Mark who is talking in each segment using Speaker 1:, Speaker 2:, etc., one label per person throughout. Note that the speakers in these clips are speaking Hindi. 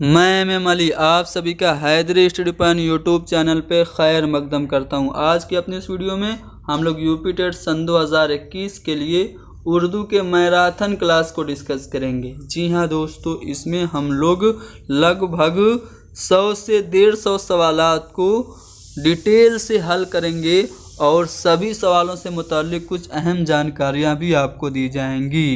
Speaker 1: मैं एम अली आप सभी का Haidari study point YouTube channel पे खैर मकदम करता हूँ। आज की अपनी इस वीडियो में हम लोग यूपी टेट सन 2021 के लिए उर्दू के मैराथन क्लास को डिस्कस करेंगे। जी हाँ दोस्तों, इसमें हम लोग लगभग 100 से 150 सवालात को डिटेल से हल करेंगे और सभी सवालों से मुताल्लिक कुछ अहम जानकारियाँ भी आपको दी जाएंगी।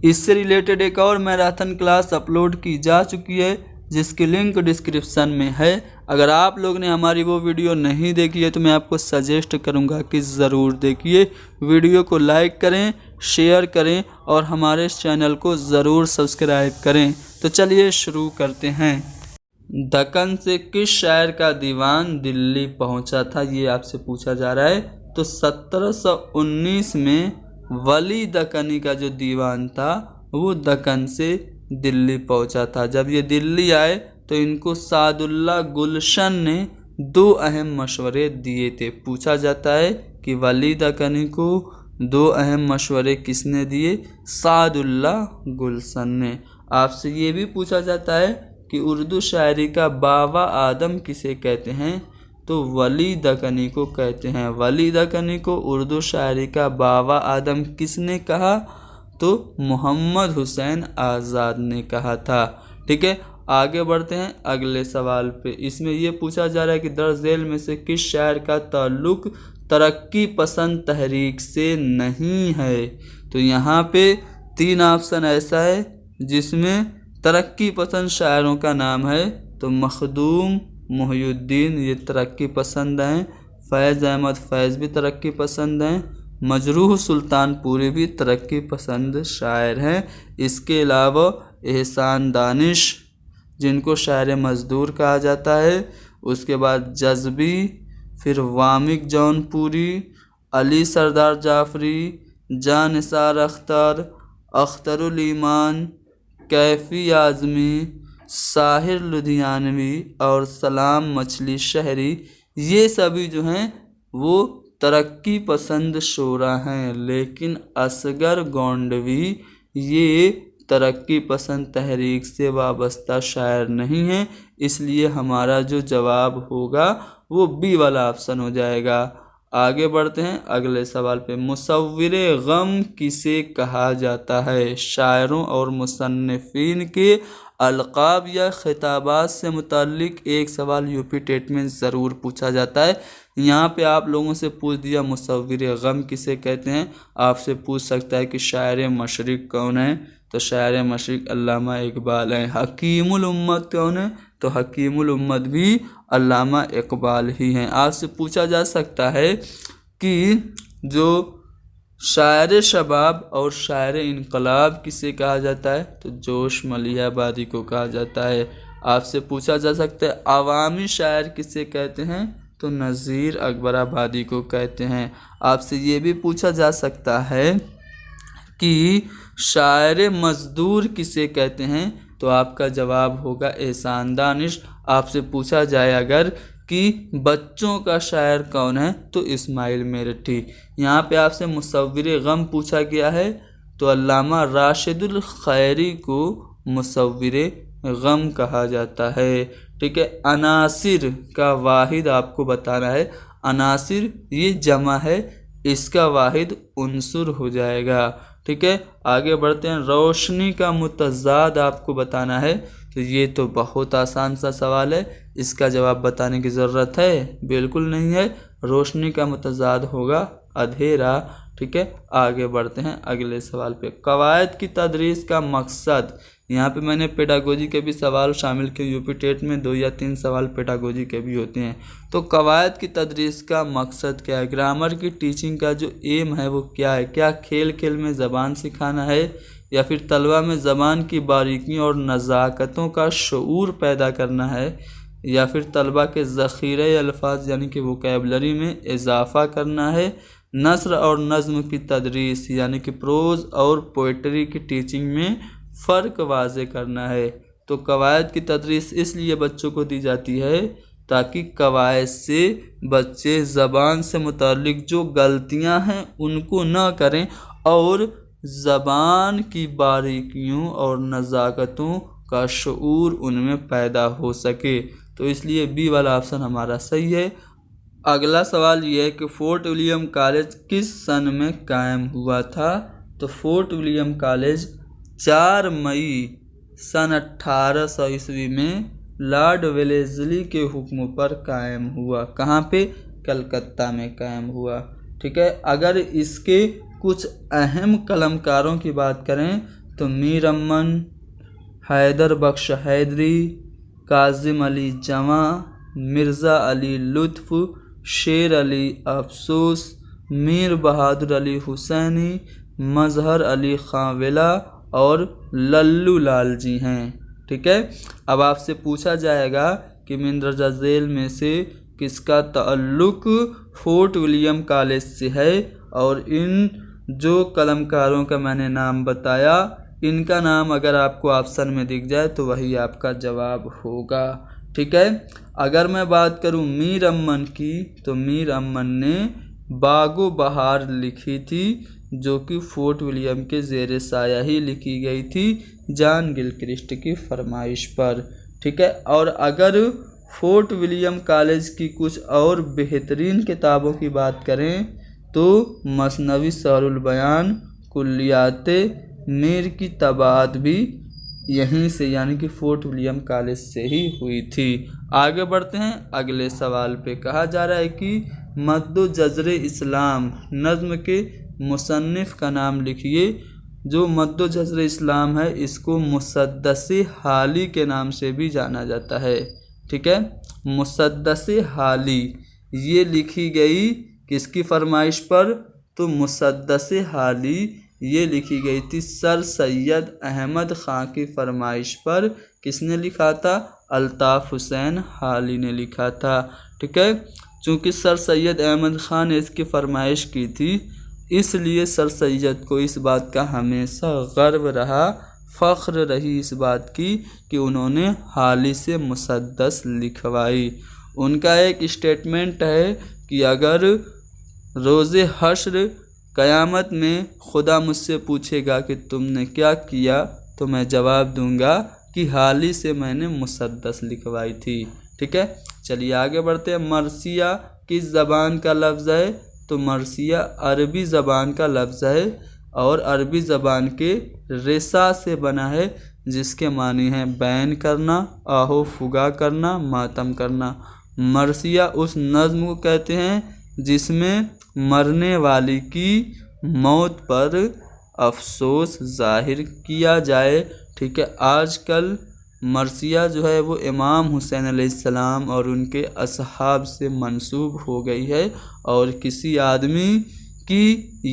Speaker 1: इससे रिलेटेड एक और मैराथन क्लास अपलोड की जा चुकी है जिसकी लिंक डिस्क्रिप्शन में है। अगर आप लोग ने हमारी वो वीडियो नहीं देखी है तो मैं आपको सजेस्ट करूंगा कि ज़रूर देखिए। वीडियो को लाइक करें, शेयर करें और हमारे इस चैनल को ज़रूर सब्सक्राइब करें। तो चलिए शुरू करते हैं। दक्कन से किस शायर का दीवान दिल्ली पहुंचा था, ये आपसे पूछा जा रहा है। तो 1719 में वली दक्कनी का जो दीवान था वो दक्कन से दिल्ली पहुंचा था। जब ये दिल्ली आए तो इनको सादुल्ला गुलशन ने 2 अहम मशवरे दिए थे। पूछा जाता है कि वली दक्कनी को 2 अहम मशवरे किसने दिए? सादुल्ला गुलशन ने। आपसे ये भी पूछा जाता है कि उर्दू शायरी का बाबा आदम किसे कहते हैं? तो वली दक्कनी को कहते हैं। वली दक्कनी को उर्दू शायरी का बाबा आदम किसने कहा? तो मोहम्मद हुसैन आज़ाद ने कहा था। ठीक है, आगे बढ़ते हैं अगले सवाल पे। इसमें यह पूछा जा रहा है कि दर्ज झेल में से किस शायर का ताल्लुक तरक्की पसंद तहरीक से नहीं है? तो यहाँ पे 3 ऑप्शन ऐसा है जिसमें तरक्की पसंद शायरों का नाम है। तो मखदूम, मुहियुद्दीन ये तरक्की पसंद हैं। फैज़ अहमद फैज़ भी तरक्की पसंद हैं। मजरूह सुल्तानपुरी भी तरक्की पसंद शायर हैं। इसके अलावा एहसान दानिश जिनको शायर मज़दूर कहा जाता है, उसके बाद जज़्बी, फिर वामिक जौनपुरी, अली सरदार जाफरी, जान निसार अख्तर, अख्तरुल ईमान, कैफ़ी आज़मी, साहिर लुधियानवी और सलाम मछली शहरी, ये सभी जो हैं वो तरक्की पसंद शोरा हैं। लेकिन असगर गोंडवी ये तरक्की पसंद तहरीक से वाबस्ता शायर नहीं है। इसलिए हमारा जो जवाब होगा वो बी वाला ऑप्शन हो जाएगा। आगे बढ़ते हैं अगले सवाल पे। मुसव्विरे गम किसे कहा जाता है? शायरों और मुसन्निफीन के अलक़ाब या खिताबात से मुताल्लिक एक सवाल यूपी टेट में ज़रूर पूछा जाता है। यहाँ पे आप लोगों से पूछ दिया मुसव्विरे गम किसे कहते हैं। आपसे पूछ सकता है कि शायर मशरिक़ कौन है? तो शायर मशरिक़ अल्लामा इकबाल हैं। हकीमुल उम्मत कौन है? तो हकीमुल उम्मत भी अल्लामा इकबाल ही हैं। आपसे पूछा जा सकता है कि जो शायर शबाब और शायर इनकलाब किसे कहा जाता है? तो जोश मलिहाबादी को कहा जाता है। आपसे पूछा जा सकता है अवामी शायर किसे कहते हैं? तो नज़ीर अकबराबादी को कहते हैं। आपसे ये भी पूछा जा सकता है कि शायर मज़दूर किसे कहते हैं? तो आपका जवाब होगा एहसान दानिश। आपसे पूछा जाए अगर कि बच्चों का शायर कौन है? तो इस्माइल मेरठी। यहाँ पे आपसे मुसव्विरे गम पूछा गया है तो अल्लामा राशिदुल खैरी को मुसव्विरे गम कहा जाता है। ठीक है, अनासिर का वाहिद आपको बताना है। अनासिर ये जमा है, इसका वाहिद उनसुर हो जाएगा। ठीक है, आगे बढ़ते हैं। रोशनी का मुतज़ाद आपको बताना है। तो ये तो बहुत आसान सा सवाल है, इसका जवाब बताने की ज़रूरत है? बिल्कुल नहीं है। रोशनी का मुतज़ाद होगा अंधेरा। ठीक है, आगे बढ़ते हैं अगले सवाल पे। कवायद की तदरीस का मकसद। यहाँ पे मैंने पेडागोजी के भी सवाल शामिल किए। यूपी टेट में 2 या 3 सवाल पेडागोजी के भी होते हैं। तो कवायद की तदरीस का मकसद क्या है? ग्रामर की टीचिंग का जो एम है वो क्या है? क्या खेल खेल में ज़बान सिखाना है या फिर तलबा में ज़बान की बारीकियों और नज़ाकतों का शऊर पैदा करना है या फिर तलबा के ज़ख़ीरे अल्फाज यानी कि वोकैबलरी में इजाफ़ा करना है? नस्र और नज़्म की तदरीस यानी कि प्रोज़ और पोइट्री की टीचिंग में फ़र्क वाज़े करना है। तो कवायद की तदरीस इसलिए बच्चों को दी जाती है ताकि कवायद से बच्चे ज़बान से मुताल्लिक जो गलतियां हैं उनको न करें और ज़बान की बारीकियों और नज़ाकतों का शऊर उनमें पैदा हो सके। तो इसलिए बी वाला ऑप्शन हमारा सही है। अगला सवाल ये है कि फोर्ट विलियम कॉलेज किस सन में कायम हुआ था। तो फोर्ट विलियम कॉलेज 4 मई सन 1800 ईस्वी में लॉर्ड वेलेस्ली के हुक्म पर कायम हुआ। कहाँ पे? कलकत्ता में कायम हुआ। ठीक है। अगर इसके कुछ अहम कलमकारों की बात करें तो मीर अमन, हैदर बख्श हैदरी, काजिम अली जमा, मिर्ज़ा अली लुत्फ़, शेर अली अफसूस, मीर बहादुर अली हुसैनी, मजहर अली खाविला और लल्लू लाल जी हैं। ठीक है। अब आपसे पूछा जाएगा कि मंदरजा झेल में से किसका ताल्लुक फोर्ट विलियम कॉलेज से है, और इन जो कलमकारों का मैंने नाम बताया इनका नाम अगर आपको ऑप्शन में दिख जाए तो वही आपका जवाब होगा। ठीक है। अगर मैं बात करूं मीर अमन की तो मीर अमन ने बागो बहार लिखी थी, जो कि फोर्ट विलियम के ज़ेरे साया ही लिखी गई थी जॉन गिलक्रिस्ट की फरमाइश पर। ठीक है। और अगर फोर्ट विलियम कॉलेज की कुछ और बेहतरीन किताबों की बात करें तो मसनवी सहरुल बयान, कुल्लियाते मीर की तबाअत भी यहीं से यानी कि फोर्ट विलियम कॉलेज से ही हुई थी। आगे बढ़ते हैं अगले सवाल पे। कहा जा रहा है कि मद्दो जज़रे इस्लाम नज़्म के मुसन्निफ़ का नाम लिखिए। जो मद्दो जज़रे इस्लाम है इसको मुसद्दसे हाली के नाम से भी जाना जाता है। ठीक है। मुसद्दसे हाली ये लिखी गई किसकी फरमाइश पर? तो मुसद्दसे हाली ये लिखी गई थी सर सैयद अहमद ख़ां की फरमाइश पर। किसने लिखा था? अल्ताफ़ हुसैन हाली ने लिखा था। ठीक है। चूँकि सर सैयद अहमद ख़ां ने इसकी फरमाइश की थी इसलिए सर सैयद को इस बात का हमेशा गर्व रहा, फ़ख्र रही इस बात की कि उन्होंने हाली से मुसद्दस लिखवाई। उनका एक स्टेटमेंट है कि अगर रोज़े हश्र क़यामत में खुदा मुझसे पूछेगा कि तुमने क्या किया तो मैं जवाब दूंगा कि हाली से मैंने मुसद्दस लिखवाई थी। ठीक है। चलिए आगे बढ़ते हैं। मरसिया किस ज़बान का लफ्ज़ है? तो मरसिया अरबी ज़बान का लफ्ज़ है और अरबी ज़बान के रेसा से बना है जिसके मानी हैं बैन करना, आहो फुगा करना, मातम करना। मरसिया उस नज़्म को कहते हैं जिसमें मरने वाली की मौत पर अफसोस ज़ाहिर किया जाए। ठीक है। आजकल मरसिया जो है वो इमाम हुसैन अलैहिस्सलाम और उनके असहाब से मंसूब हो गई है और किसी आदमी की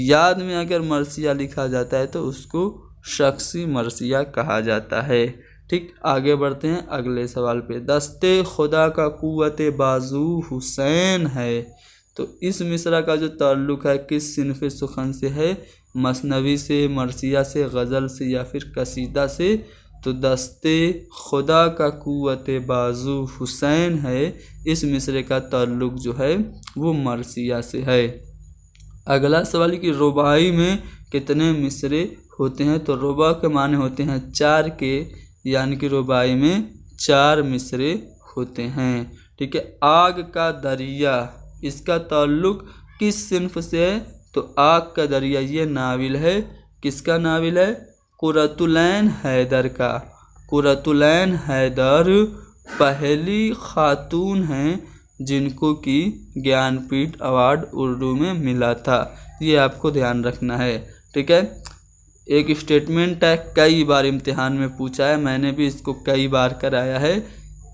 Speaker 1: याद में अगर मरसिया लिखा जाता है तो उसको शख्सी मरसिया कहा जाता है। ठीक। आगे बढ़ते हैं अगले सवाल पे। दस्ते खुदा का कुव्वते बाजू हुसैन है। तो इस मिसरा का जो ताल्लुक़ है किस सिनफ़ सुखन से है? मसनवी से, मरसिया से, गज़ल से या फिर कसीदा से? तो दस्ते खुदा का कुव्वते बाजू हुसैन है। इस मिसरे का ताल्लुक़ जो है वो मरसिया से है। अगला सवाल कि रुबाई में कितने मिसरे होते हैं? तो रुबा के माने होते हैं 4 के, यानी कि रुबाई में 4 मिसरे होते हैं। ठीक है। आग का दरिया इसका ताल्लुक़ किस सिन्फ़ से है? तो आग का दरिया ये नाविल है। किसका नाविल है? कुरतुलैन हैदर का। कुरतुलैन हैदर पहली खातून हैं जिनको कि ज्ञानपीठ अवार्ड उर्दू में मिला था। ये आपको ध्यान रखना है। ठीक है। एक स्टेटमेंट है, कई बार इम्तिहान में पूछा है, मैंने भी इसको कई बार कराया है।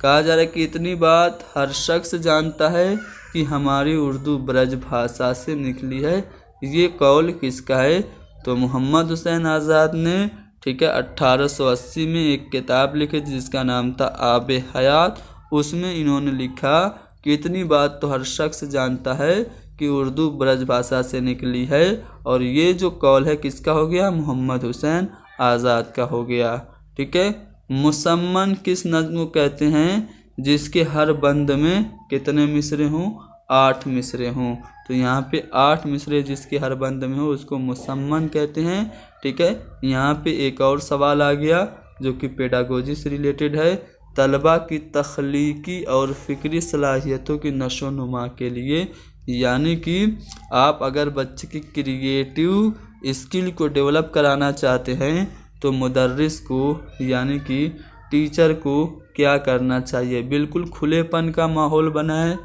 Speaker 1: कहा जा रहा है कि इतनी बात हर शख्स जानता है कि हमारी उर्दू ब्रज भाषा से निकली है। ये कौल किसका है? तो मोहम्मद हुसैन आज़ाद ने। ठीक है। 1880 में एक किताब लिखी थी जिसका नाम था आबे हयात। उसमें इन्होंने लिखा कि इतनी बात तो हर शख्स जानता है कि उर्दू ब्रज भाषा से निकली है। और ये जो कौल है किसका हो गया? मोहम्मद हुसैन आज़ाद का हो गया। ठीक है। मुसम्मन किस नज़्म को कहते हैं जिसके हर बंद में कितने मिसरे हों? 8 मिसरे हों। तो यहाँ पे 8 मिसरे जिसके हर बंद में हो उसको मुसम्मन कहते हैं। ठीक है। यहाँ पे एक और सवाल आ गया जो कि पेडागोजी से रिलेटेड है। तलबा की तख्लीकी और फ़िक्री सलाहियतों की नशोनुमा के लिए, यानी कि आप अगर बच्चे की क्रिएटिव स्किल को डेवलप कराना चाहते हैं तो मुदर्रिस को यानी कि टीचर को क्या करना चाहिए, बिल्कुल खुलेपन का माहौल बनाए,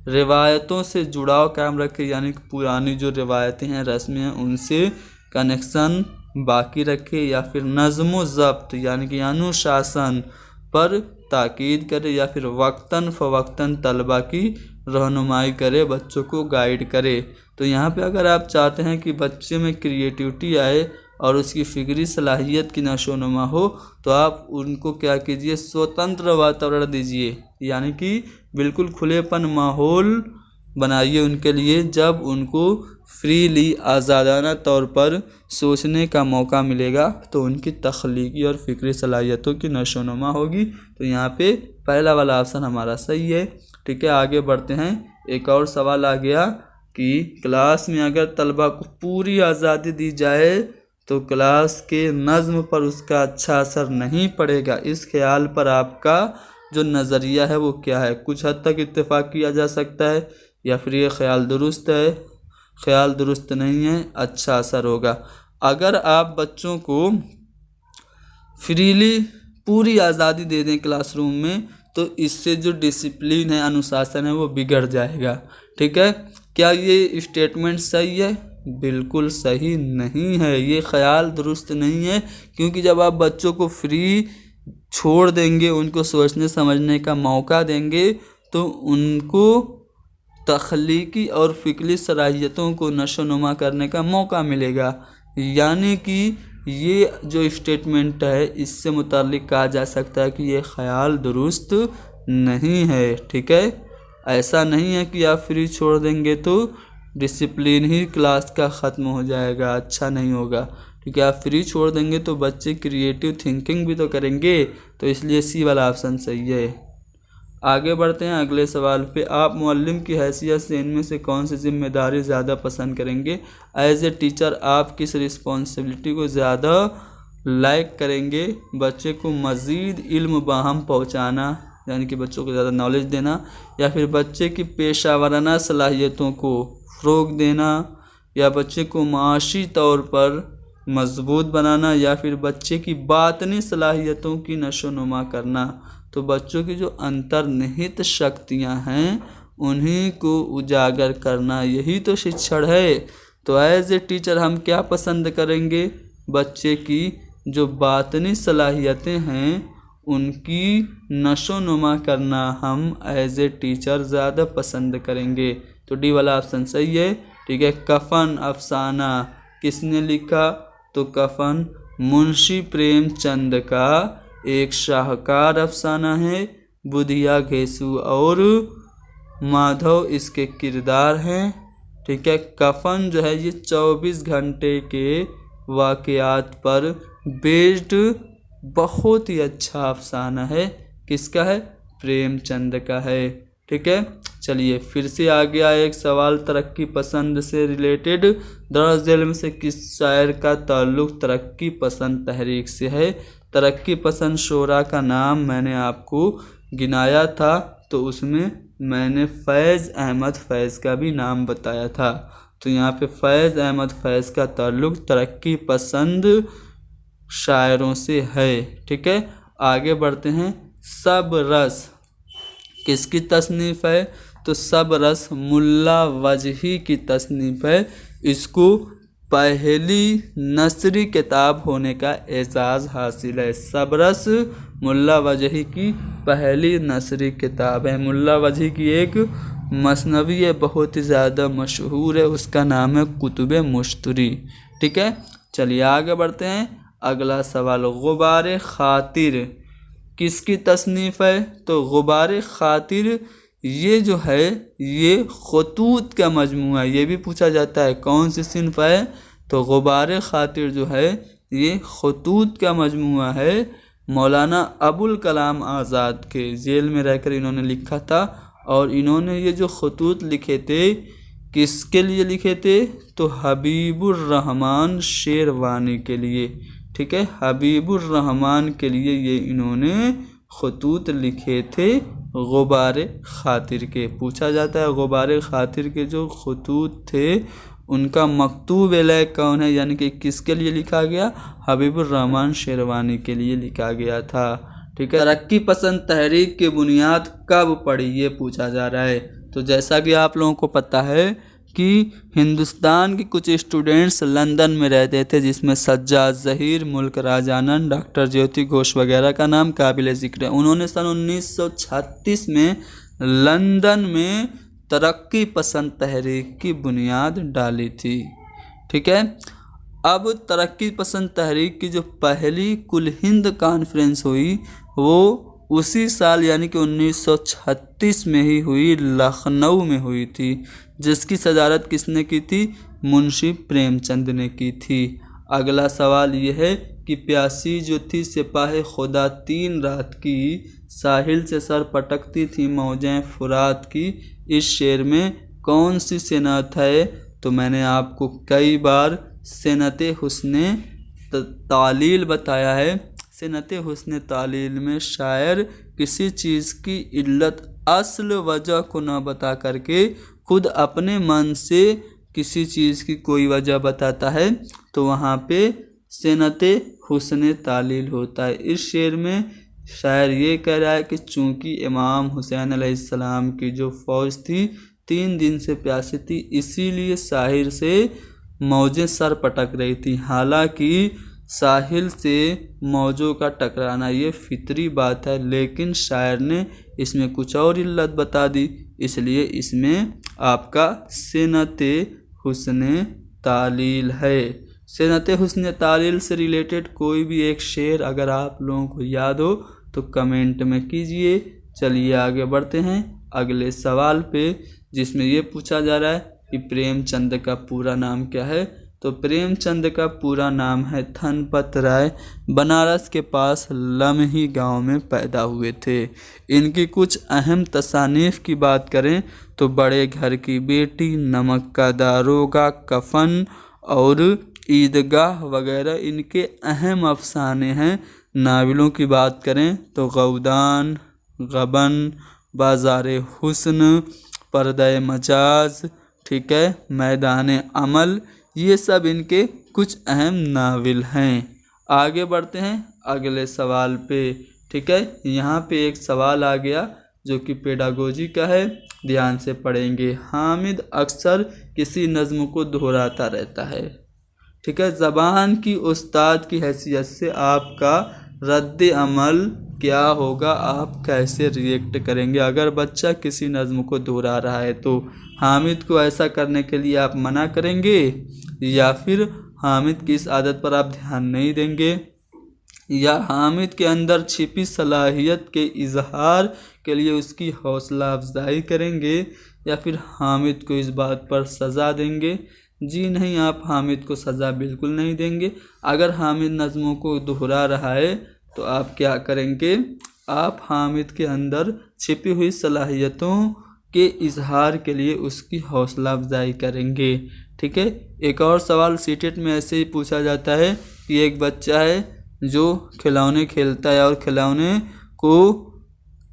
Speaker 1: रिवायतों से जुड़ाव कायम रखे, यानी कि पुरानी जो रिवायतें हैं, रस्में हैं, उनसे कनेक्शन बाकी रखे, या फिर नज़्म व ज़ब्त यानी कि अनुशासन पर ताकीद करे, या फिर वक्तन फ़वक्तन तलबा की रहनुमाई करे, बच्चों को गाइड करे। तो यहाँ पे अगर आप चाहते हैं कि बच्चे में क्रिएटिविटी आए और उसकी फ़िक्री सलाहियत की नशोनुमा हो, तो आप उनको क्या कीजिए, स्वतंत्र वातावरण दीजिए, यानी कि बिल्कुल खुलेपन माहौल बनाइए उनके लिए। जब उनको फ्रीली आज़ादाना तौर पर सोचने का मौका मिलेगा तो उनकी तख्लीकी और फ़िक्री सलाहियतों की नशोनुमा होगी। तो यहाँ पे पहला वाला ऑप्शन हमारा सही है। ठीक है, आगे बढ़ते हैं। एक और सवाल आ गया कि क्लास में अगर तलबा को पूरी आज़ादी दी जाए तो क्लास के नज़्म पर उसका अच्छा असर नहीं पड़ेगा। इस ख्याल पर आपका जो नज़रिया है वो क्या है? कुछ हद तक इत्तेफाक किया जा सकता है, या फिर ये ख्याल दुरुस्त है, ख्याल दुरुस्त नहीं है, अच्छा असर होगा। अगर आप बच्चों को फ्रीली पूरी आज़ादी दे दें क्लासरूम में तो इससे जो डिसिप्लिन है, अनुशासन है, वो बिगड़ जाएगा। ठीक है, क्या ये स्टेटमेंट सही है? बिल्कुल सही नहीं है, ये ख्याल दुरुस्त नहीं है। क्योंकि जब आप बच्चों को फ्री छोड़ देंगे, उनको सोचने समझने का मौका देंगे, तो उनको तख्लीकी और फ़िक्री सलाहियतों को नशोनुमा करने का मौका मिलेगा। यानी कि ये जो स्टेटमेंट है इससे मुताल्लिक कहा जा सकता है कि ये ख्याल दुरुस्त नहीं है। ठीक है, ऐसा नहीं है कि आप फ्री छोड़ देंगे तो डिसिप्लिन ही क्लास का ख़त्म हो जाएगा, अच्छा नहीं होगा। ठीक है, आप फ्री छोड़ देंगे तो बच्चे क्रिएटिव थिंकिंग भी तो करेंगे, तो इसलिए सी वाला ऑप्शन सही है। आगे बढ़ते हैं अगले सवाल पे। आप मुअल्लिम की हैसियत से इनमें से कौन सी जिम्मेदारी ज़्यादा पसंद करेंगे? एज ए टीचर आप किस रिस्पॉन्सिबिलिटी को ज़्यादा लाइक करेंगे? बच्चे को मज़ीद इल्म बाहम पहुँचाना, यानी कि बच्चों को ज़्यादा नॉलेज देना, या फिर बच्चे की पेशावराना सलाहियतों को फ़रोग़ देना, या बच्चे को माशी तौर पर मजबूत बनाना, या फिर बच्चे की बातनी सलाहियतों की नशोनुमा करना? तो बच्चों की जो अंतर्निहित शक्तियां हैं उन्हीं को उजागर करना, यही तो शिक्षण है। तो एज ए टीचर हम क्या पसंद करेंगे? बच्चे की जो बातनी सलाहियतें हैं उनकी नशोनुमा करना हम एज ए टीचर ज़्यादा पसंद करेंगे। तो डी वाला ऑप्शन सही है। ठीक है, कफन अफसाना किसने लिखा? तो कफन मुंशी प्रेमचंद का एक शाहकार अफसाना है। बुधिया घेसु और माधव इसके किरदार हैं। ठीक है, कफन जो है ये 24 घंटे के वाक़यात पर बेस्ड बहुत ही अच्छा अफसाना है। किसका है? प्रेमचंद का है। ठीक है, चलिए फिर से आ गया एक सवाल तरक्की पसंद से रिलेटेड। दर्ज इल्म से किस शायर का ताल्लुक़ तरक्की पसंद तहरीक से है? तरक्की पसंद शोरा का नाम मैंने आपको गिनाया था, तो उसमें मैंने फैज़ अहमद फैज़ का भी नाम बताया था। तो यहाँ पे फैज़ अहमद फैज़ का ताल्लुक़ तरक्की पसंद शायरों से है। ठीक है, आगे बढ़ते हैं। सब रस किसकी तसनीफ़ है? तो सब रस मुल्ला वजही की तसनीफ़ है। इसको पहली नसरी किताब होने का एजाज़ हासिल है। सब रस मुल्ला वजही की पहली नसरी किताब है। मुल्ला वजही की एक मसनवी है, बहुत ही ज़्यादा मशहूर है, उसका नाम है कुतुब मुश्तरी। ठीक है, चलिए आगे बढ़ते हैं। अगला सवाल, गुबार खातिर किसकी तसनीफ़ है? तो गुबार खातिर ये जो है ये खतूत का मजमूआ है। ये भी पूछा जाता है कौन सी सिन्फ है? तो गुबार खातिर जो है ये खतूत का मजमूआ है। मौलाना अबुल कलाम आज़ाद के जेल में रहकर इन्होंने लिखा था, और इन्होंने ये जो खतूत लिखे थे किसके लिए लिखे थे? तो हबीबुर रहमान शेरवानी के लिए। ठीक है, हबीबुर रहमान के लिए ये इन्होंने खतूत लिखे थे गुबार खातिर के। पूछा जाता है गुबार खातिर के जो खतूत थे उनका मकतूब अलैह कौन है, यानी कि किसके लिए लिखा गया? हबीबुर रहमान शेरवानी के लिए लिखा गया था। ठीक है, तरक्की पसंद तहरीक की बुनियाद कब पड़ी, ये पूछा जा रहा है। तो जैसा कि आप लोगों को पता है कि हिंदुस्तान के कुछ स्टूडेंट्स लंदन में रहते थे, जिसमें सज्जाद ज़हीर, मुल्क राज आनंद, डॉक्टर ज्योति घोष वगैरह का नाम काबिल ज़िक्र है। उन्होंने सन 1936 में लंदन में तरक्की पसंद तहरीक की बुनियाद डाली थी। ठीक है, अब तरक्की पसंद तहरीक की जो पहली कुल हिंद कॉन्फ्रेंस हुई वो उसी साल यानी कि 1936 में ही हुई, लखनऊ में हुई थी, जिसकी सदारत किसने की थी? मुंशी प्रेमचंद ने की थी। अगला सवाल ये है कि प्यासी जो थी सिपाही खुदा 3 रात की, साहिल से सर पटकती थी मौजें फुरात की, इस शेर में कौन सी सेनात है? तो मैंने आपको कई बार सेनते हुस्ने तालील बताया है। सेनते हुस्ने तालील में शायर किसी चीज़ की इल्लत असल वजह को ना बता करके खुद अपने मन से किसी चीज़ की कोई वजह बताता है, तो वहाँ पे सेनते हुस्ने तालील होता है। इस शेर में शायर ये कह रहा है कि चूँकि इमाम हुसैन अलैहिस्सलाम की जो फ़ौज थी 3 दिन से प्यासी थी, इसीलिए साहिल से मौजें सर पटक रही थी। हालांकि साहिल से मौजों का टकराना ये फितरी बात है, लेकिन शायर ने इसमें कुछ और इल्लत बता दी, इसलिए इसमें आपका सेनते हुस्ने तालील है। सेनते हुस्ने तालील से रिलेटेड कोई भी एक शेर अगर आप लोगों को याद हो तो कमेंट में कीजिए। चलिए आगे बढ़ते हैं अगले सवाल पे, जिसमें ये पूछा जा रहा है कि प्रेमचंद का पूरा नाम क्या है। तो प्रेमचंद का पूरा नाम है धनपत राय, बनारस के पास लम्ही गांव में पैदा हुए थे। इनकी कुछ अहम तसानीफ़ की बात करें तो बड़े घर की बेटी, नमक का दारोगा, कफन और ईदगाह वगैरह इनके अहम अफसाने हैं। नावलों की बात करें तो गौदान, गबन, बाज़ार हुस्न, पर्दे मजाज, ठीक है, मैदान अमल, ये सब इनके कुछ अहम नावल हैं। आगे बढ़ते हैं अगले सवाल पे। ठीक है, यहाँ पे एक सवाल आ गया जो कि पेडागोजी का है, ध्यान से पढ़ेंगे। हामिद अक्सर किसी नज़्म को दोहराता रहता है। ठीक है, ज़बान की उस्ताद की हैसियत से आपका रद्द अमल क्या होगा, आप कैसे रिएक्ट करेंगे? अगर बच्चा किसी नज़्म को दोहरा रहा है तो हामिद को ऐसा करने के लिए आप मना करेंगे या फिर हामिद की इस आदत पर आप ध्यान नहीं देंगे, या हामिद के अंदर छिपी सलाहियत के इजहार के लिए उसकी हौसला अफजाई करेंगे, या फिर हामिद को इस बात पर सज़ा देंगे? जी नहीं, आप हामिद को सज़ा बिल्कुल नहीं देंगे। अगर हामिद नज़्मों को दोहरा रहा है तो आप क्या करेंगे? आप हामिद के अंदर छिपी हुई सलाहियतों के इजहार के लिए उसकी हौसला अफजाई करेंगे। ठीक है, एक और सवाल सीटेट में ऐसे ही पूछा जाता है कि एक बच्चा है जो खिलौने खेलता है और खिलौने को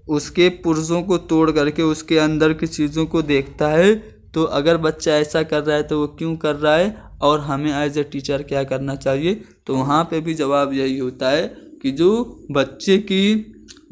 Speaker 1: उसके पुर्जों को तोड़ करके उसके अंदर की चीज़ों को देखता है, तो अगर बच्चा ऐसा कर रहा है तो वो क्यों कर रहा है और हमें एज ए टीचर क्या करना चाहिए? तो वहाँ पे भी जवाब यही होता है कि जो बच्चे की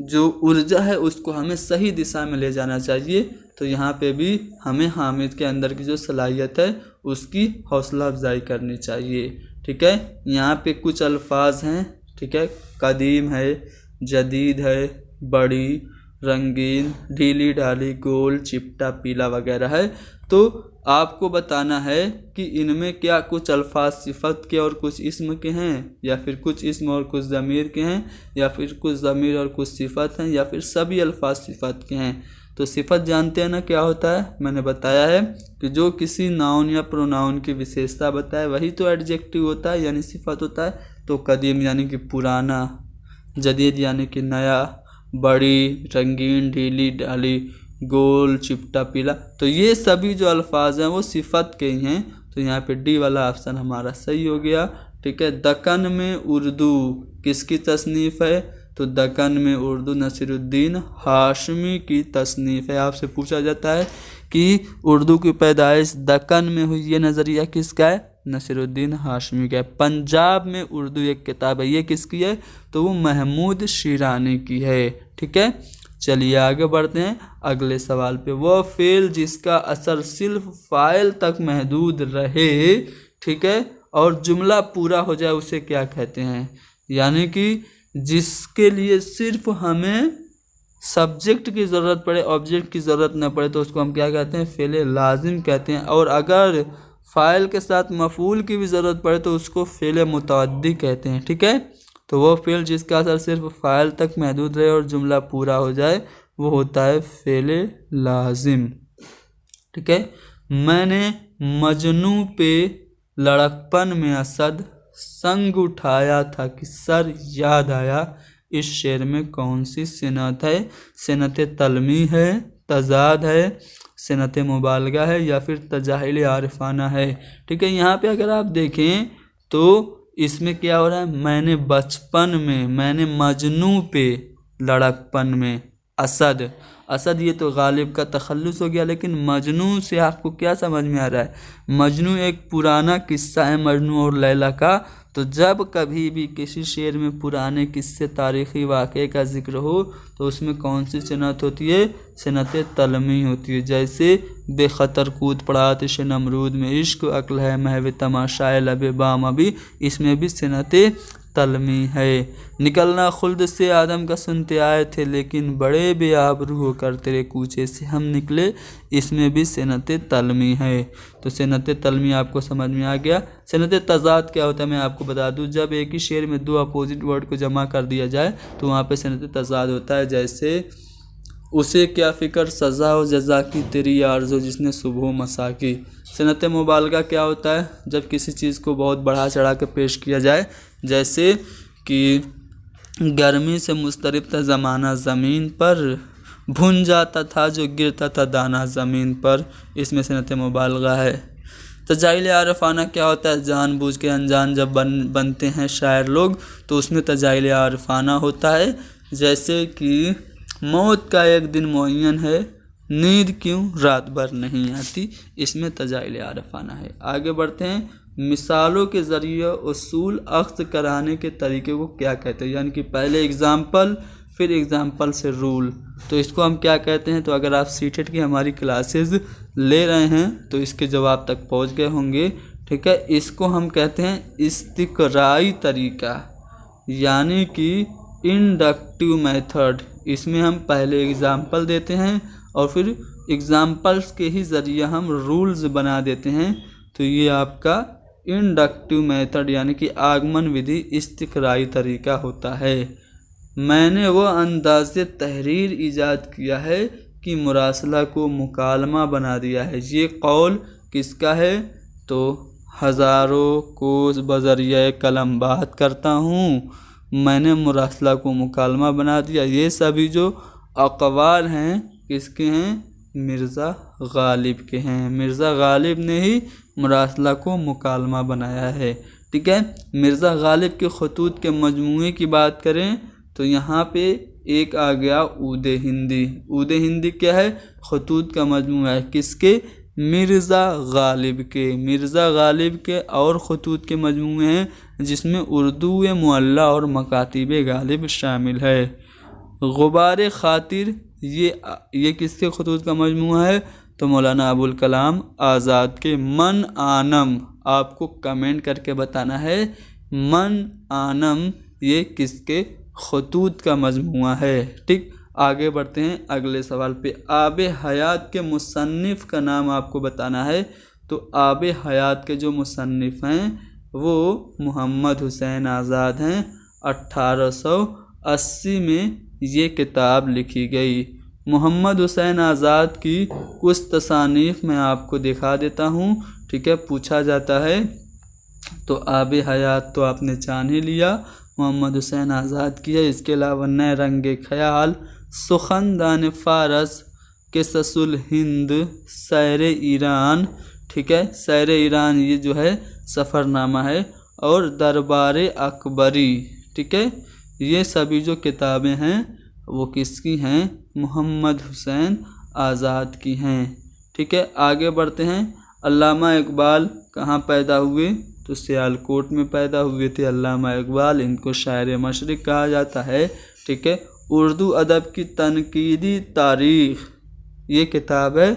Speaker 1: जो ऊर्जा है उसको हमें सही दिशा में ले जाना चाहिए। तो यहाँ पे भी हमें हामिद के अंदर की जो सलाहियत है उसकी हौसला अफजाई करनी चाहिए। ठीक है, यहाँ पे कुछ अल्फाज हैं। ठीक है, कदीम है, जदीद है, बड़ी, रंगीन, ढीली ढाली, गोल, चिपटा, पीला वगैरह है। तो आपको बताना है कि इनमें क्या कुछ अल्फाज सिफत के और कुछ इस्म के हैं, या फिर कुछ इस्म और कुछ ज़मीर के हैं, या फिर कुछ ज़मीर और कुछ सिफत हैं, या फिर सभी अल्फाज सिफत के हैं। तो सिफत जानते हैं ना क्या होता है? मैंने बताया है कि जो किसी नाउन या प्रोनाउन की विशेषता बताए वही तो एडजेक्टिव होता है यानी सिफत होता है। तो कदीम यानी कि पुराना, जदीद यानी कि नया, बड़ी, रंगीन, ढीली ढाली, गोल, चिपटा, पीला, तो ये सभी जो अल्फाज हैं वो सिफत के ही हैं। तो यहाँ पे डी वाला ऑप्शन हमारा सही हो गया। ठीक है। दक्कन में उर्दू किसकी तसनीफ़ है? तो दक्कन में उर्दू नसीरुद्दीन हाशमी की तसनीफ़ है। आपसे पूछा जाता है कि उर्दू की पैदाइश दक्कन में हुई, ये नज़रिया किसका है? नसीरुद्दीन हाशमी का है। पंजाब में उर्दू एक किताब है, ये किसकी है? तो वो महमूद शिरानी की है, ठीक है। चलिए आगे बढ़ते हैं अगले सवाल पे। वह फ़ेल जिसका असर सिर्फ फ़ाइल तक महदूद रहे, ठीक है, और जुमला पूरा हो जाए, उसे क्या कहते हैं? यानी कि जिसके लिए सिर्फ हमें सब्जेक्ट की ज़रूरत पड़े, ऑब्जेक्ट की ज़रूरत न पड़े, तो उसको हम क्या कहते हैं? फ़ेल लाजिम कहते हैं। और अगर फ़ाइल के साथ मफ़ूल की भी ज़रूरत पड़े तो उसको फ़ेल मुतअद्दी कहते हैं, ठीक है। तो वो फ़ेल जिसका असर सिर्फ फ़ाइल तक महदूद रहे और जुमला पूरा हो जाए, वो होता है फ़ेल लाजिम, ठीक है। मैंने मजनू पे लड़कपन में असद संग उठाया था कि सर याद आया, इस शेर में कौन सी सिनत है? सिनत तलमी है, तज़ाद है, सिनत मुबालगा है, या फिर तजाहिल आरिफाना है, ठीक है। यहाँ पे अगर आप देखें तो इसमें क्या हो रहा है? मैंने बचपन में, मैंने मजनू पे लड़कपन में असद, असद ये तो गालिब का तखल्लुस हो गया, लेकिन मजनू से आपको क्या समझ में आ रहा है? मजनू एक पुराना किस्सा है, मजनू और लैला का। तो जब कभी भी किसी शेर में पुराने किस्से, तारीख़ी वाक़े का जिक्र हो, तो उसमें कौन सी सिनत होती है? सिनत तलमी होती है। जैसे बेखतर कूद पड़ा आतिश नमरूद में, इश्क अक्ल है महव तमाशाए लबे बाम अभी, इसमें भी सिनत तलमी है। निकलना खुल्द से आदम का सुनते आए थे, लेकिन बड़े बेआबरू होकर तेरे कूचे से हम निकले, इसमें भी सिनत तलमी है। तो सिनत तलमी आपको समझ में आ गया। सिनत तज़ाद क्या होता है मैं आपको बता दूं, जब एक ही शेर में दो अपोजिट वर्ड को जमा कर दिया जाए तो वहाँ पे सिनत तज़ाद होता है। जैसे उसे क्या फ़िक्र सज़ा व जज़ा की तेरी आरज़ो जिसने सुबह मसा की। सिनत मुबालगा क्या होता है? जब किसी चीज़ को बहुत बढ़ा चढ़ा के पेश किया जाए, जैसे कि गर्मी से मुस्तरिब था ज़माना ज़मीन पर, भुन जाता था जो गिरता था दाना ज़मीन पर, इसमें सिनत मुबालगा है। तजाइल आरफाना क्या होता है? जानबूझ के अनजान जब बनते हैं शायर लोग, तो उसमें तजाइल आरफाना होता है। जैसे कि मौत का एक दिन मुअय्यन है, नींद क्यों रात भर नहीं आती, इसमें तजाइल आरफाना है। आगे बढ़ते हैं। मिसालों के ज़रिए उसूल अख्ज़ कराने के तरीके को क्या कहते हैं? यानी कि पहले एग्ज़ाम्पल, फिर एग्ज़ाम्पल से रूल, तो इसको हम क्या कहते हैं? तो अगर आप सीटेट की हमारी क्लासेस ले रहे हैं तो इसके जवाब तक पहुंच गए होंगे, ठीक है। इसको हम कहते हैं इस्तिक़राई तरीका, यानी कि इंडक्टिव मेथड। इसमें हम पहले एग्ज़ाम्पल देते हैं और फिर एग्ज़ाम्पल्स के ही ज़रिए हम रूल्स बना देते हैं। तो ये आपका इंडक्टिव मेथड यानी कि आगमन विधि इस्तिक़राई तरीका होता है। मैंने वो अंदाज़े तहरीर ईजाद किया है कि मुरासला को मुकालमा बना दिया है। ये कौल किसका है? तो हज़ारों कोस बज़रिया कलम बात करता हूँ, मैंने मुरासला को मुकालमा बना दिया। ये सभी जो अक़वाल हैं किसके हैं? मिर्ज़ा गालिब के हैं। मिर्ज़ा गालिब ने ही मुरासला को मुकालमा बनाया है, ठीक है। मिर्ज़ा गालिब के खतूत के मजमूए की बात करें तो यहाँ पे एक आ गया ऊद हिंदी। ऊद हिंदी क्या है? खतूत का मजमूआ है। किसके? मिर्ज़ा गालिब के। मिर्ज़ा गालिब के और खतूत के मजमूए हैं जिसमें उर्दू मुअल्ला और मकातिब गालिब शामिल है। गुबार खातिर ये किसके खतूत का मजमूआ है? तो मौलाना अबुल कलाम आज़ाद के। मन आनम, आपको कमेंट करके बताना है मन आनम ये किसके खतूत का मजमूआ है, ठीक। आगे बढ़ते हैं अगले सवाल पे। आब हयात के मुसन्निफ़ का नाम आपको बताना है। तो आब हयात के जो मुसन्निफ़ हैं वो मोहम्मद हुसैन आज़ाद हैं। 1880 में ये किताब लिखी गई। मोहम्मद हुसैन आज़ाद की कुछ तसानीफ़ मैं आपको दिखा देता हूँ, ठीक है। पूछा जाता है तो आब हयात तो आपने जान ही लिया, मोहम्मद हुसैन आज़ाद की है। इसके अलावा नए रंगे ख्याल, सुखनदान फ़ारस, किससुल हिंद, सैर ईरान, ठीक है। सैर ईरान ये जो है सफ़रनामा है। और दरबार अकबरी। ठीक है, ये सभी जो किताबें हैं वो किसकी हैं? मोहम्मद हुसैन आज़ाद की हैं। ठीक है, आगे बढ़ते हैं। अल्लामा इकबाल कहाँ पैदा हुए? तो सियालकोट में पैदा हुए थे अल्लामा इकबाल। इनको शायर मशरिक़ कहा जाता है। ठीक है, उर्दू अदब की तनकीदी तारीख़, ये किताब है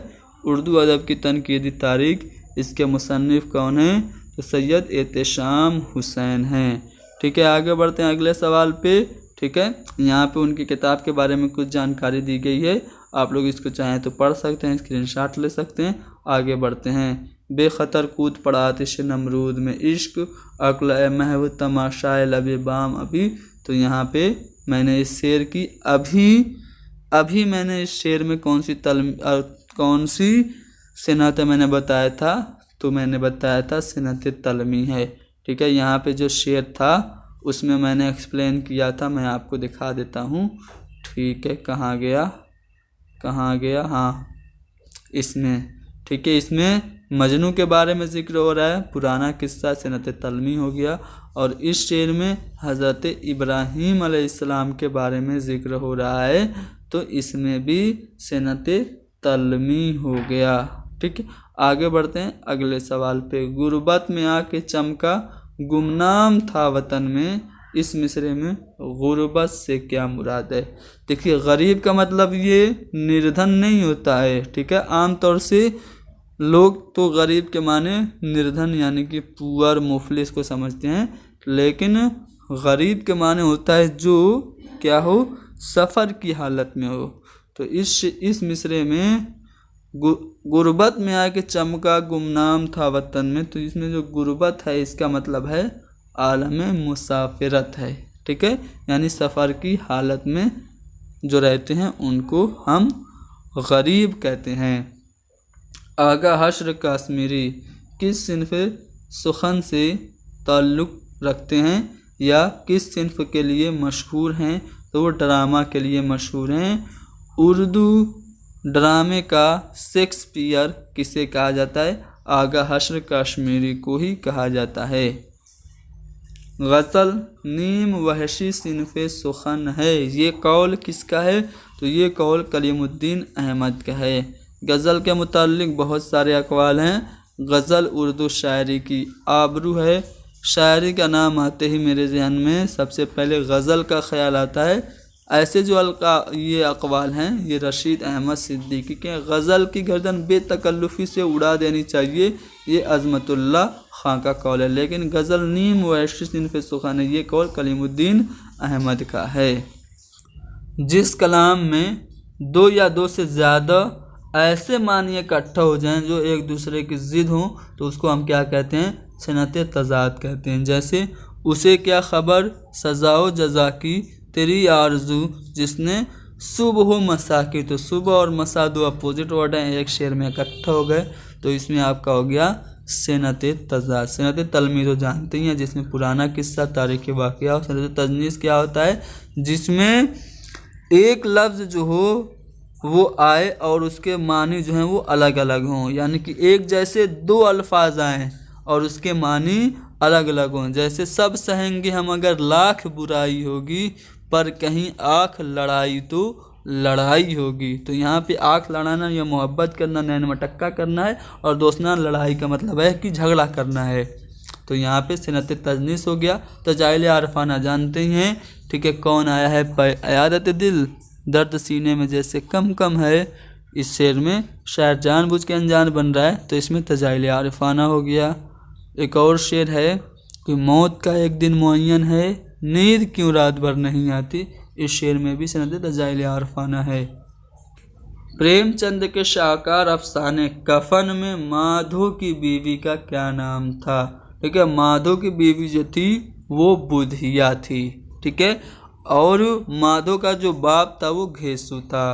Speaker 1: उर्दू अदब की तनकीदी तारीख़। इसके मुसन्निफ़ कौन हैं? तो सैयद एहतेशाम हुसैन हैं। ठीक है, आगे बढ़ते हैं अगले सवाल पे। ठीक है, यहाँ पे उनकी किताब के बारे में कुछ जानकारी दी गई है, आप लोग इसको चाहें तो पढ़ सकते हैं, स्क्रीनशॉट ले सकते हैं। आगे बढ़ते हैं। बेखतर कूद पड़ा आतिश नमरूद में इश्क, अक्ल महव तमाशाए लबे बाम अभी। तो यहाँ पे मैंने इस शेर की अभी मैंने इस शेर में कौन सी सिनत मैंने बताया था? तो मैंने बताया था सिनत तलमी है। ठीक है, यहाँ पे जो शेर था उसमें मैंने एक्सप्लेन किया था, मैं आपको दिखा देता हूँ। ठीक है, कहाँ गया? हाँ, इसमें। ठीक है, इसमें मजनू के बारे में जिक्र हो रहा है, पुराना किस्सा सिनत तलमी हो गया। और इस शेर में हज़रत इब्राहीम अलैहिस्सलाम के बारे में जिक्र हो रहा है, तो इसमें भी सिनत तलमी हो गया। ठीक है, आगे बढ़ते हैं अगले सवाल पे। गुर्बत में आके चमका, गुमनाम था वतन में, इस मिसरे में गुर्बत से क्या मुराद है? देखिए, गरीब का मतलब ये निर्धन नहीं होता है। ठीक है, आम तौर से लोग तो गरीब के माने निर्धन यानी कि पुअर मुफलिस को समझते हैं, लेकिन गरीब के माने होता है जो क्या हो? सफ़र की हालत में हो। तो इस मिसरे में गुर्बत में आके चमका, गुमनाम था वतन में, तो इसमें जो गुर्बत है इसका मतलब है आलम मुसाफिरत है। ठीक है, यानी सफ़र की हालत में जो रहते हैं उनको हम गरीब कहते हैं। आगा हश्र काश्मीरी किस सिन्फ़ सुखन से ताल्लुक़ रखते हैं या किस सिन्फ़ के लिए मशहूर हैं? तो वो ड्रामा के लिए मशहूर हैं। उर्दू ड्रामे का शेक्सपियर किसे कहा जाता है? आगा हश्र काश्मीरी को ही कहा जाता है। गज़ल नीम वहशी सिन्फ़े सुखन है, ये कौल किसका है? तो ये कौल कलीमुद्दीन अहमद का है। गज़ल के मुताल्लिक़ बहुत सारे अक़वाल हैं। गज़ल उर्दू शायरी की आबरू है। शायरी का नाम आते ही मेरे जहन में सबसे पहले गज़ल का ख़्याल आता है। ऐसे जो ये अक़वाल हैं ये रशीद अहमद सिद्दीकी के। गज़ल की गर्दन बेतकल्लुफ़ी से उड़ा देनी चाहिए, ये अज़मतुल्लाह ख़ां का कौल है। लेकिन गज़ल नीम वहशी सिन्फ़े सुखन है, ये कौल कलीमुद्दीन अहमद का है। जिस कलाम में दो या दो से ज़्यादा ऐसे मानी इकट्ठा हो जाएं जो एक दूसरे की ज़िद हों, तो उसको हम क्या कहते हैं? सिनत तज़ाद कहते हैं। जैसे उसे क्या ख़बर सज़ाओ जज़ा की, तेरी आरज़ू जिसने सुबह हो मसा की। तो सुबह और मसा दो अपोजिट वर्ड हैं, एक शेर में इकट्ठा हो गए, तो इसमें आपका हो गया सिनत तज़ाद। सिनत तलमी तो जानते ही हैं, जिसमें पुराना किस्सा तारीख़ी वाक़या। सिनत तजनीस क्या होता है? जिसमें एक लफ्ज़ जो हो वो आए और उसके मानी जो हैं वो अलग अलग हों, यानी कि एक जैसे दो अल्फाज आएँ और उसके मानी अलग अलग हों। जैसे सब सहेंगे हम अगर लाख बुराई होगी, पर कहीं आँख लड़ाई तो लड़ाई होगी। तो यहाँ पे आँख लड़ाना या मोहब्बत करना, नैन मटक्का करना है, और दोस्ताना लड़ाई का मतलब है कि झगड़ा करना है। तो यहाँ पे सिनत तजनीस हो गया। तजाइल आरफाना जानते ही हैं। ठीक है, कौन आया है अयादत दिल, दर्द सीने में जैसे कम कम है। इस शेर में शायर जानबूझ के अनजान बन रहा है, तो इसमें तजाइल आरफाना हो गया। एक और शेर है कि मौत का एक दिन मुअय्यन है, नींद क्यों रात भर नहीं आती। इस शेर में भी सनद तजाइल आरफाना है। प्रेमचंद के शाहकार अफसाने कफन में माधो की बीवी का क्या नाम था? ठीक है, माधो की बीवी जो थी वो बुधिया थी। ठीक है, और माधो का जो बाप था वो घेसू था।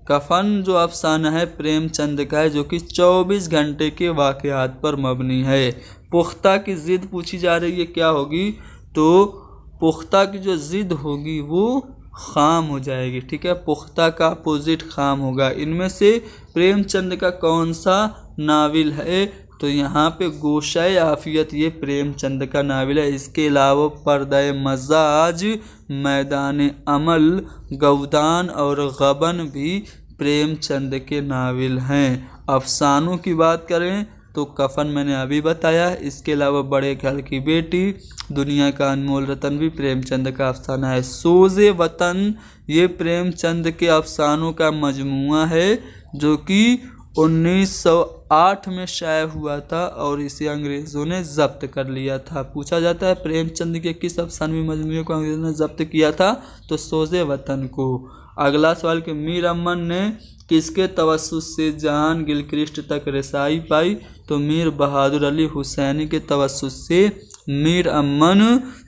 Speaker 1: कफन जो अफसाना है प्रेमचंद का है, जो कि 24 घंटे के वाक़यात पर मबनी है। पुख्ता की ज़िद पूछी जा रही है, क्या होगी? तो पुख्ता की जो ज़िद होगी वो ख़ाम हो जाएगी। ठीक है, पुख्ता का अपोजिट ख़ाम होगा। इनमें से प्रेमचंद का कौन सा नावल है तो यहाँ पे गोशाए आफियत ये प्रेमचंद का नावल है। इसके अलावा पर्दाए मजाज, मैदान अमल, गवदान और गबन भी प्रेमचंद के नावल हैं। अफसानों की बात करें तो कफन मैंने अभी बताया। इसके अलावा बड़े घर की बेटी, दुनिया का अनमोल रतन भी प्रेमचंद का अफसाना है। सोज़े वतन ये प्रेमचंद के अफसानों का मजमुआ है जो कि 1908 में शाया हुआ था और इसे अंग्रेज़ों ने ज़ब्त कर लिया था। पूछा जाता है प्रेमचंद के किस अफसानवी मजमूए को अंग्रेज़ों ने ज़ब्त किया था, तो सोज़े वतन को। अगला सवाल कि मीर अमन ने किसके तवस्सुस से जान गिलक्रिस्ट तक रसाई पाई, तो मीर बहादुर अली हुसैनी के तवस्सुस से मीर अमन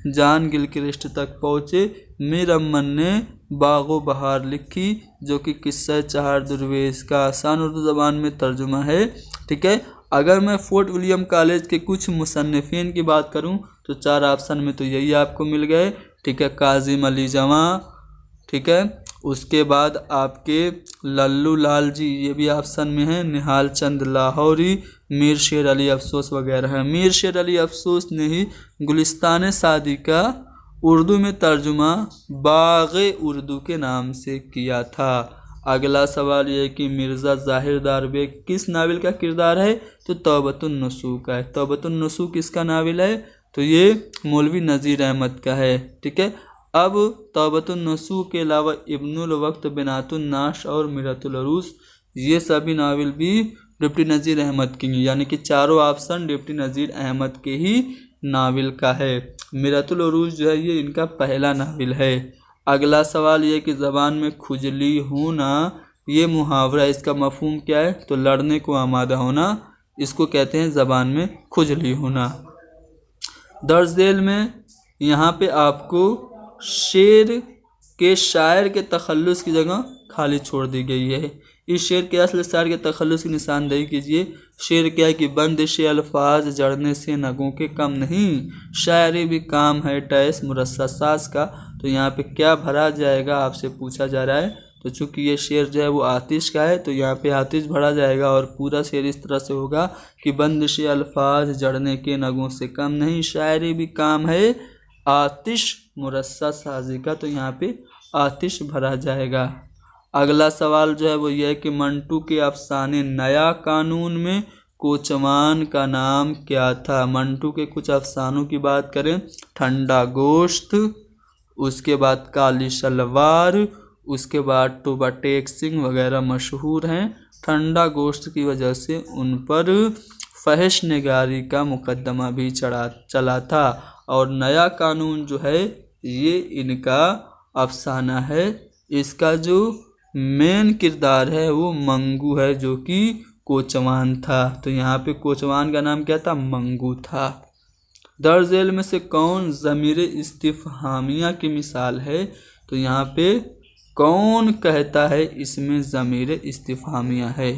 Speaker 1: जान गिलक्रिस्ट तक पहुँचे। मीर अमन ने बागो बहार लिखी जो कि किस्सा चार दरवेश का आसान उर्दू ज़बान में तर्जुमा है। ठीक है। अगर मैं फोर्ट विलियम कॉलेज के कुछ मुसन्निफीन की बात करूं तो 4 ऑप्शन में तो यही आपको मिल गए। ठीक है। काजिम अली जवां, ठीक है। उसके बाद आपके लल्लू लाल जी ये भी ऑप्शन में है, निहाल चंद लाहौरी, मीर शेर अली अफसोस वगैरह है। मीर शेर अली अफसोस ने ही गुलिस्तान सादी का उर्दू में तर्जुमा बाग़े उर्दू के नाम से किया था। अगला सवाल ये कि मिर्ज़ा ज़ाहिर दारबेग किस नावल का किरदार है, तो तौबतुन नसूह का है। तौबतुन नसूह किसका नावल है, तो ये मौलवी नज़ीर अहमद का है। ठीक है। अब तौबतुन नसूह के अलावा इब्नुल वक्त, बिनातुन नाश और मिरतुल अरूस ये सभी नावल भी डिप्टी नज़ीर अहमद की, यानी कि चारों ऑप्शन डिप्टी नज़ीर अहमद के ही नावल का है। मिरतुल अरूज जो है ये इनका पहला नावल है। अगला सवाल ये कि ज़बान में खुजली होना ये मुहावरा, इसका मफहूम क्या है, तो लड़ने को आमादा होना, इसको कहते हैं ज़बान में खुजली होना। दर्ज झेल में यहाँ पे आपको शेर के शायर के तखल्लुस की जगह खाली छोड़ दी गई है। इस शेर के असल शायर के तखल्लुस की निशानदेही कीजिए। शेर क्या है कि बंदिश अल्फाज जड़ने से नगों के कम नहीं, शायरी भी काम है टैस मुरस्सा सास का। तो यहाँ पे क्या भरा जाएगा आपसे पूछा जा रहा है। तो चूँकि ये शेर जो है वो आतिश का है तो यहाँ पे आतिश भरा जाएगा और पूरा शेर इस तरह से होगा कि बंदिश अल्फाज जड़ने के नगों से कम नहीं, शायरी भी काम है आतिश मुरस्सा साजी का। तो यहाँ पे आतिश भरा जाएगा। अगला सवाल जो है वो ये है कि मंटू के अफसाने नया कानून में कोचवान का नाम क्या था। मंटू के कुछ अफसानों की बात करें, ठंडा गोश्त, उसके बाद काली शलवार, उसके बाद टोबा टेक सिंह वगैरह मशहूर हैं। ठंडा गोश्त की वजह से उन पर फहश निगारी का मुकदमा भी चला था। और नया कानून जो है ये इनका अफसाना है। इसका जो मेन किरदार है वो मंगू है जो कि कोचवान था। तो यहाँ पे कोचवान का नाम क्या था, मंगू था। दर्ज झेल में से कौन ज़मीर इस्तिफ़हामिया की मिसाल है, तो यहाँ पे कौन कहता है इसमें ज़मीर इस्तिफ़हामिया है।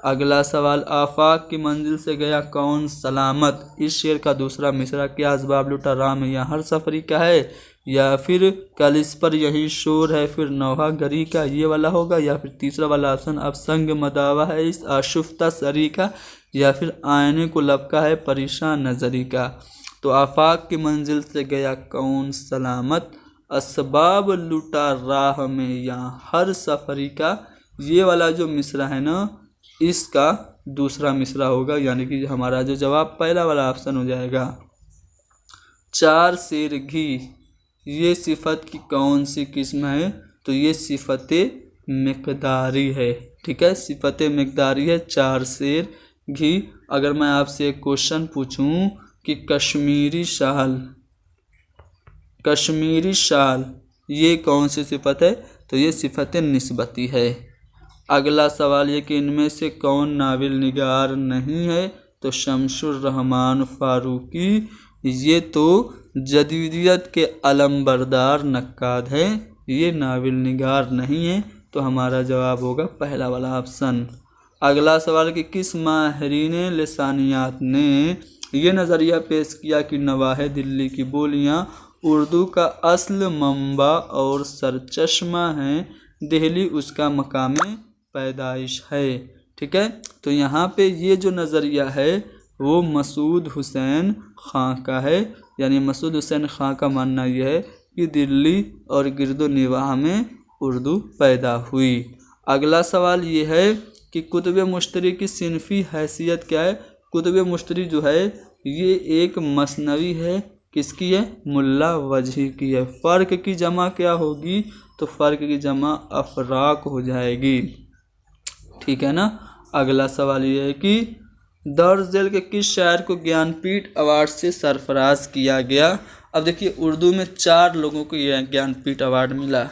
Speaker 1: अगला सवाल, आफाक की मंजिल से गया कौन सलामत, इस शेर का दूसरा मिसरा क्या असबाब लुटा राम या हर सफरी का है, या फिर कल इस पर यही शोर है फिर नौहा गरी का, ये वाला होगा, या फिर तीसरा वाला ऑप्शन अब संग मदावा है इस आशुफ्ता सरी का, या फिर आयने को लपका है परेशान नजरी का। तो आफाक की मंजिल से गया कौन सलामत, असबाब लुटा राह में या हर सफरी का, ये वाला जो मिसरा है ना इसका दूसरा मिसरा होगा, यानी कि हमारा जो जवाब पहला वाला ऑप्शन हो जाएगा। 4 सेर घी ये सिफत की कौन सी किस्म है, तो ये सिफत मिक़दारी है। ठीक है, सिफत मिक़दारी है 4 सेर घी। अगर मैं आपसे एक क्वेश्चन पूछूं कि कश्मीरी शाल ये कौन सी सिफत है, तो ये सिफत निस्बती है। अगला सवाल ये कि इनमें से कौन नाविल निगार नहीं है, तो शमसुर रहमान फारूकी ये तो जदीदियत के अलमबरदार नक्काद हैं, ये नाविल निगार नहीं है। तो हमारा जवाब होगा पहला वाला ऑप्शन। अगला सवाल कि किस माहिरीन लिसानियात ने ये नज़रिया पेश किया कि नवाहे दिल्ली की बोलियाँ उर्दू का असल मंबा और सरचश्मा हैं, दिल्ली उसका मकाम पैदाइश है। ठीक है, तो यहाँ पे ये जो नज़रिया है वो मसूद हुसैन खां का है। यानी मसूद हुसैन खां का मानना यह है कि दिल्ली और गिरदोनवाह में उर्दू पैदा हुई। अगला सवाल ये है कि कुतुब मुश्तरी की सिनफी हैसियत क्या है। कुतुब मुश्तरी जो है ये एक मसनवी है, किसकी है, मुल्ला वजही की है। फ़र्क की जमा क्या होगी, तो फ़र्क की जमा अफराक हो जाएगी, ठीक है ना। अगला सवाल ये है कि दर्ज झेल के किस शायर को ज्ञानपीठ अवार्ड से सरफराज किया गया। अब देखिए उर्दू में 4 लोगों को यह ज्ञानपीठ अवार्ड मिला।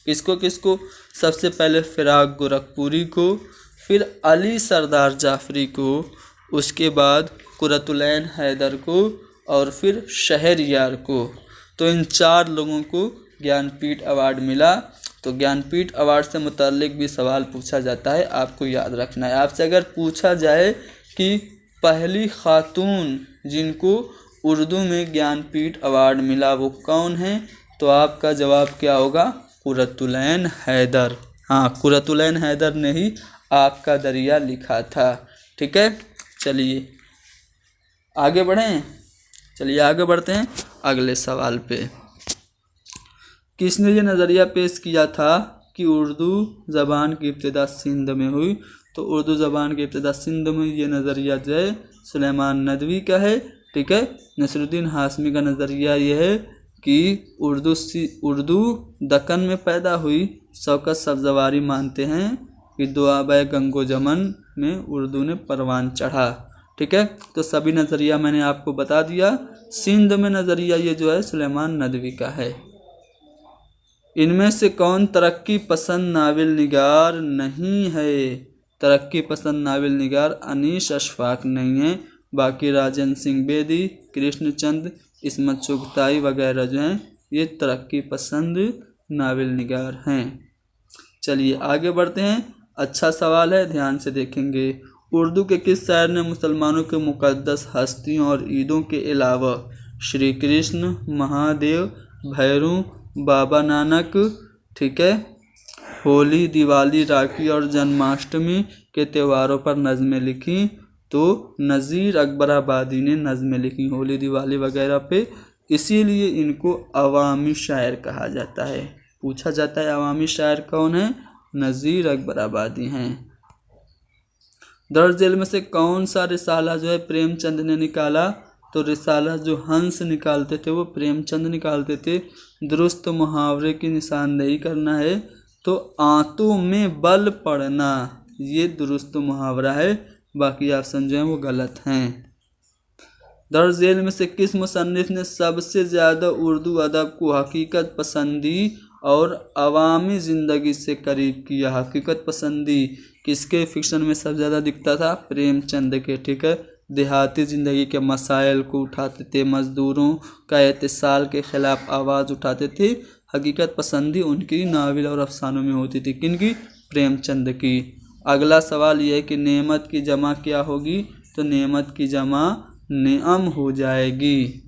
Speaker 1: किसको किसको, सबसे पहले फिराक गोरखपुरी को, फिर अली सरदार जाफरी को, उसके बाद कुरतुलैन हैदर को और फिर शहरयार को। तो इन 4 लोगों को ज्ञानपीठ अवार्ड मिला। तो ज्ञानपीठ अवार्ड से मुताल्लिक भी सवाल पूछा जाता है, आपको याद रखना है। आपसे अगर पूछा जाए कि पहली खातून जिनको उर्दू में ज्ञानपीठ अवार्ड मिला वो कौन है, तो आपका जवाब क्या होगा, कुरतुलैन हैदर। हाँ, कुरतुलैन हैदर ने ही आपका दरिया लिखा था, ठीक है। चलिए आगे बढ़ें, चलिए आगे बढ़ते हैं अगले सवाल पे। किसने ये नज़रिया पेश किया था कि उर्दू ज़बान की इब्तिदा सिंध में हुई। तो उर्दू ज़बान की इब्तिदा सिंध में ये नज़रिया जो है सुलेमान नदवी का है, ठीक है। नसरुद्दीन हाशमी का नज़रिया ये है कि उर्दू दक्कन में पैदा हुई। शौकत सब्ज़वारी मानते हैं कि दुआबे गंगो जमन में उर्दू ने परवान चढ़ा, ठीक है। तो सभी नज़रिया मैंने आपको बता दिया। सिंध में नज़रिया ये जो है सुलेमान नदवी का है। इनमें से कौन तरक्की पसंद नावल निगार नहीं है। तरक्की पसंद नावल निगार अनीश अशफाक नहीं है, बाकी राजेंद्र सिंह बेदी, कृष्णचंद, इस्मत चुगताई वगैरह जो हैं ये तरक्की पसंद नावल निगार हैं। चलिए आगे बढ़ते हैं। अच्छा सवाल है, ध्यान से देखेंगे। उर्दू के किस शायर ने मुसलमानों के मुक़द्दस हस्तियों और ईदों के अलावा श्री कृष्ण, महादेव, भैरू, बाबा नानक, ठीक है, होली, दिवाली, राखी और जन्माष्टमी के त्योहारों पर नज़में लिखी। तो नज़ीर अकबराबादी ने नज़में लिखी होली दिवाली वगैरह पे, इसीलिए इनको अवामी शायर कहा जाता है। पूछा जाता है अवामी शायर कौन है, नज़ीर अकबराबादी हैं। दर्ज झेल में से कौन सा रिसाला जो है प्रेमचंद ने निकाला। तो रिसाला जो हंस निकालते थे वो प्रेमचंद निकालते थे। दुरुस्त मुहावरे की निशानदेही करना है, तो आंतों में बल पड़ना ये दुरुस्त मुहावरा है, बाकी ऑप्शन जो हैं वो गलत हैं। दर्ज झेल में से किस मुसन्निफ ने सबसे ज़्यादा उर्दू अदब को हकीकत पसंदी और अवामी ज़िंदगी से करीब किया। हकीकत पसंदी किसके फिक्शन में सबसे ज़्यादा दिखता था, प्रेमचंद के, ठीक है। देहाती ज़िंदगी के मसाइल को उठाते थे, मज़दूरों का एहतिसाल के ख़िलाफ़ आवाज़ उठाते थे। हकीकत पसंदी उनकी नावल और अफसानों में होती थी, किनकी, प्रेमचंद की। अगला सवाल यह है कि नेमत की जमा क्या होगी। तो नेमत की जमा नेअम हो जाएगी।